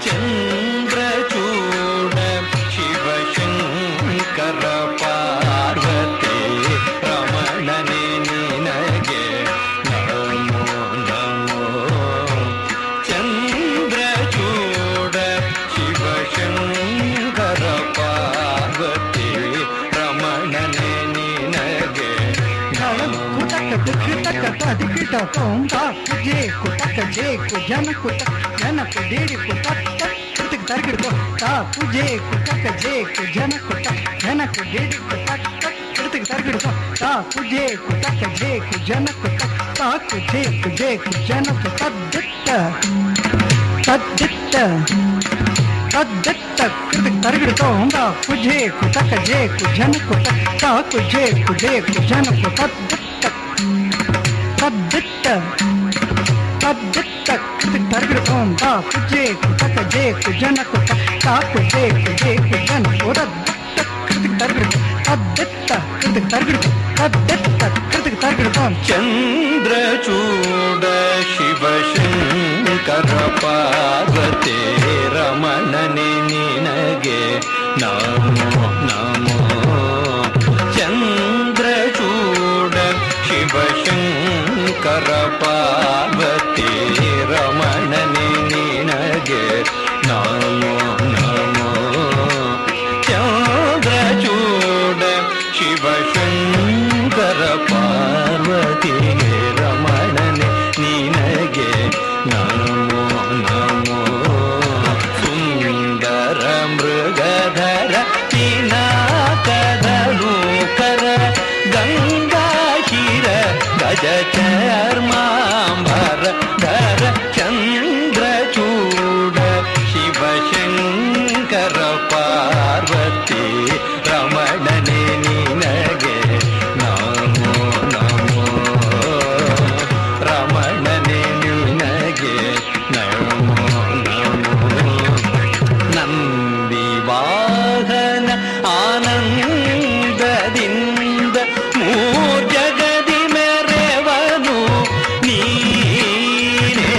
ಚಂದ್ರಚೂಡ ಶಿವಶಂಕರ ಪಾರ್ವತಿ ರಮಣನೆ ನಿನಗೆ ನಮೋ ನಮೋ. ಚಂದ್ರಚೂಡ ಶಿವಶಂಕರ ಪಾರ್ವತಿ ರಮಣನೆ ನಿನಗೆ ನಮೋ ಚಂದ್ರಚೂಡ ಶಿವಶಂಕರ ಪಾರ್ವತಿ ರಮಣನೆ ನಿನಗೆ ನಮೋ ನಮೋ. ಚಂದ್ರಚೂಡ ಶಿವಶಂಕರ ಪಾರ್ವತಿ ರಮಣನೆ ನಿನಗೆ ನಮೋ ನಮೋ. ಚಂದ್ರಚೂಡ ಶಿವಶಂಕರ ಪಾರ್ವತಿ ರಮಣನೆ ನಿನಗೆ ನಮೋ ನಮೋ. ಸುಂದರ ಮೃಗಧರ ಪಿನಾಕಧನೂಕರ ಗಂಗಾಶಿರ ಗಜ ಚರ್ಮಾಂಬರ ಧರ ಚಂದ್ರಚೂಡ ಶಿವಶಂಕರ ಪಾರ್ವತಿ ರಮಣನೆ ನಿನಗೆ ನಮೋ ನಮೋ. ರಮಣನೆ ನಿನಗೆ ನಮೋ ನಮೋ. ನಂದಿ ವಾಹನ ಆನಂದದಿಂದ ಮೂರ್ಜಗದಿ ಮೆರೆವನು ನೀನೇ.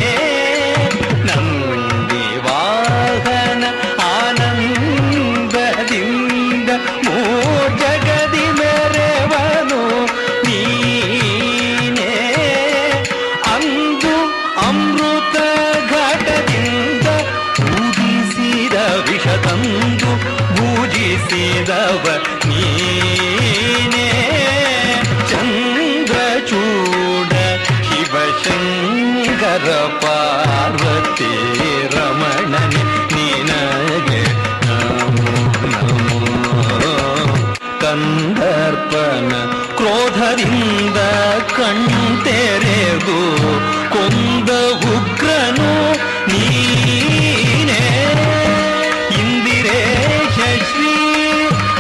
ನಂದಿ ವಾಹನ ಆನಂದದಿಂದ ಮೂರ್ಜಗದಿ ಮೆರೆವನು ನೀನೇ. ಅಂದು ಅಮೃತ ಘಟದಿಂದ ಭೂಜಿಸಿದ ವಿಷ ತಂದು ಭೂಜಿಸಿದವ ನೀನೇ. ಚಂದ್ರಚೂಡ ಶಿವಶಂಕರ ಪಾರ್ವತಿ ರಮಣನೆ ನಿನಗೆ ನಮೋ ನಮೋ. ಕಂದರ್ಪನ ಕ್ರೋಧದಿಂದ ಕಣ್ತೆರೆದು ಕೊಂದ ಉಗ್ರನು ನೀನೇ. ಇಂದಿರೇಶ ಶ್ರೀ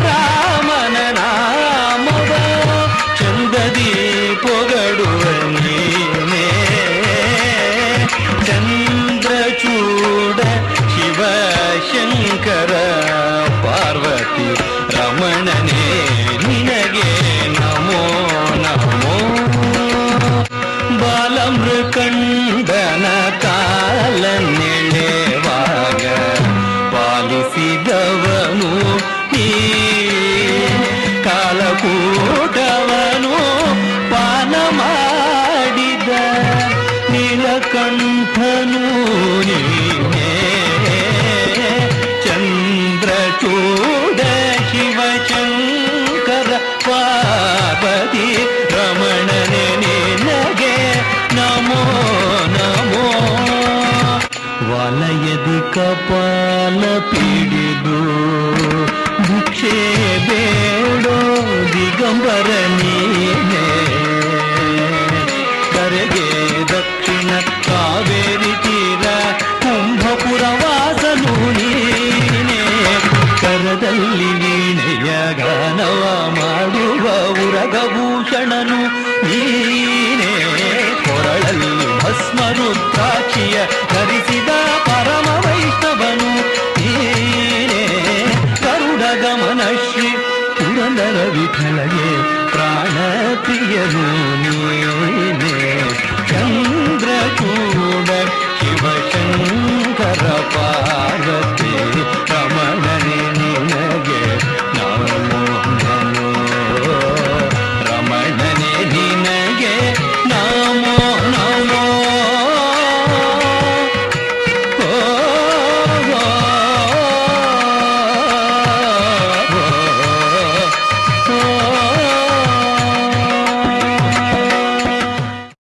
ರಾಮನ ನಾಮವ ಚಂದದಿ ಪೊಗಡುವ ನೀನೇ. ಚಂದ್ರಚೂಡ ಶಿವಶಂಕರ ಪಾರ್ವತಿ ರಮಣನೆ ನಿನಗೆ ನಮೋ ನಮೋ. ಬಾಲಮೃಕಂಡನ ಕಾಲ ನೆಳೆವಾಗ ಪಾಲಿಸಿದವನು ನೀ. ಕಾಲಕೂಟವನು ಪಾನ ಮಾಡಿದ ನೀಲಕಂಠನು ನೀನೇ. ಚಂದ್ರಚೂಡ ಶಿವಶಂಕರ ಪಾರ್ವತಿ ರಮಣನೆ ನಿನಗೆ ನಮೋ ನಮೋ. ವಲಯದಿ ಕಪಾಲ ಪಿಡಿದು ಭಿಕ್ಷೆ ಬೇಡೋ ದಿಗಂಬರ ನೀನೇ. ಕರೆಗೆ ದಕ್ಷಿಣ ಕಾವೇರಿ ತೀರ ಕುಂಭಪುರ ವಾಸನು ನೀನೇ. ಕರದಲ್ಲಿ ವೀಣೆಯ ಗಾನವ ಮಾಡುವ ಉರಗಭೂಷಣನು ನೀನೇ. ಕೊರಳಲ್ಲಿ ಭಸ್ಮ ರುದ್ರಾಕ್ಷಿಯ ಧರಿಸಿದ ಪರಮ ವೈಷ್ಣವನು ನೀನೇ. ಗರುಡ ಗಮನ ಶ್ರೀ ಪುರಂದರ ವಿಠಲಗೆ ಪ್ರಾಣ ಪ್ರಿಯನು ನೀನೇ. ಚಂದ್ರಚೂಡ ಶಿವಶಂಕರ ಪಾರ್ವತಿ